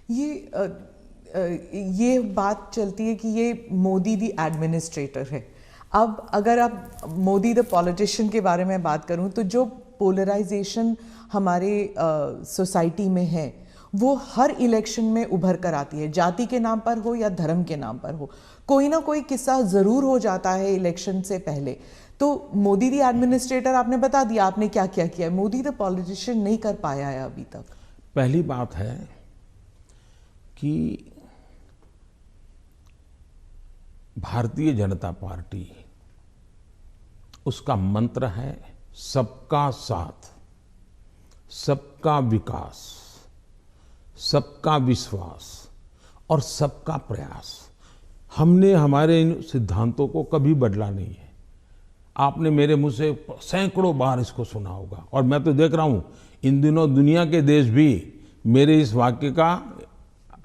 ये बात चलती है कि ये मोदी दी एडमिनिस्ट्रेटर है। अब अगर आप मोदी द पॉलिटिशियन के बारे में बात करूं तो जो पोलराइजेशन हमारे सोसाइटी में है वो हर इलेक्शन में उभर कर आती है, जाति के नाम पर हो या धर्म के नाम पर हो। कोई ना कोई किस्सा ज़रूर हो जाता है इलेक्शन से पहले। तो मोदी दी एडमिनिस्ट्रेटर आपने बता दिया आपने क्या क्या किया है, मोदी द पॉलिटिशियन नहीं कर पाया है अभी तक। पहली बात है कि भारतीय जनता पार्टी, उसका मंत्र है सबका साथ, सबका विकास, सबका विश्वास और सबका प्रयास। हमने हमारे इन सिद्धांतों को कभी बदला नहीं है। आपने मेरे मुंह से सैकड़ों बार इसको सुना होगा और मैं तो देख रहा हूं इन दिनों दुनिया के देश भी मेरे इस वाक्य का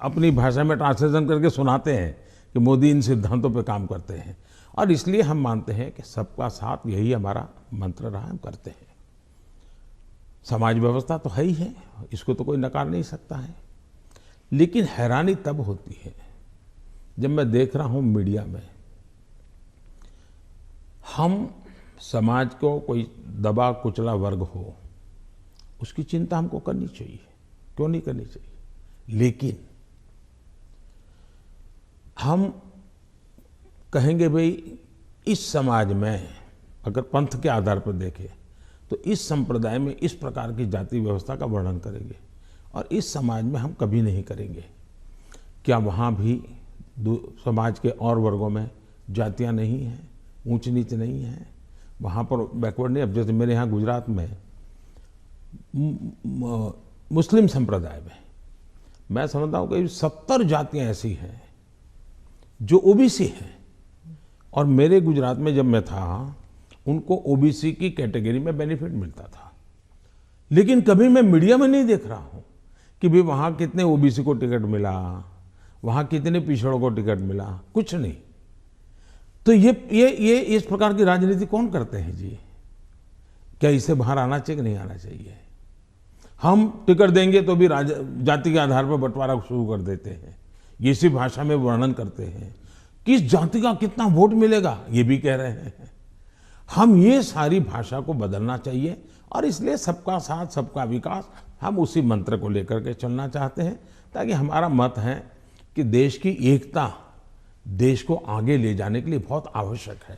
अपनी भाषा में ट्रांसलेशन करके सुनाते हैं कि मोदी इन सिद्धांतों पे काम करते हैं। और इसलिए हम मानते हैं कि सबका साथ यही हमारा मंत्र रहा, हम करते हैं। समाज व्यवस्था तो है ही है, इसको तो कोई नकार नहीं सकता है। लेकिन हैरानी तब होती है जब मैं देख रहा हूं मीडिया में हम समाज को कोई दबा कुचला वर्ग हो उसकी चिंता हमको करनी चाहिए, क्यों नहीं करनी चाहिए। लेकिन हम कहेंगे भाई इस समाज में अगर पंथ के आधार पर देखें तो इस संप्रदाय में इस प्रकार की जाति व्यवस्था का वर्णन करेंगे और इस समाज में हम कभी नहीं करेंगे। क्या वहाँ भी समाज के और वर्गों में जातियाँ नहीं हैं, ऊंच नीच नहीं है, वहाँ पर बैकवर्ड नहीं। अब जैसे मेरे यहाँ गुजरात में मुस्लिम संप्रदाय में मैं समझता हूँ कि 70 जातियाँ ऐसी हैं जो ओबीसी हैं और मेरे गुजरात में जब मैं था उनको ओबीसी की कैटेगरी में बेनिफिट मिलता था। लेकिन कभी मैं मीडिया में नहीं देख रहा हूँ कि भाई वहाँ कितने ओबीसी को टिकट मिला, वहाँ कितने पिछड़ों को टिकट मिला, कुछ नहीं। तो ये इस प्रकार की राजनीति कौन करते हैं जी? क्या इसे बाहर आना चाहिए कि नहीं आना चाहिए? हम टिकट देंगे तो भी जाति के आधार पर बंटवारा शुरू कर देते हैं, इसी भाषा में वर्णन करते हैं। किस जाति का कितना वोट मिलेगा ये भी कह रहे हैं। हम ये सारी भाषा को बदलना चाहिए और इसलिए सबका साथ सबका विकास हम उसी मंत्र को लेकर के चलना चाहते हैं, ताकि हमारा मत है कि देश की एकता देश को आगे ले जाने के लिए बहुत आवश्यक है।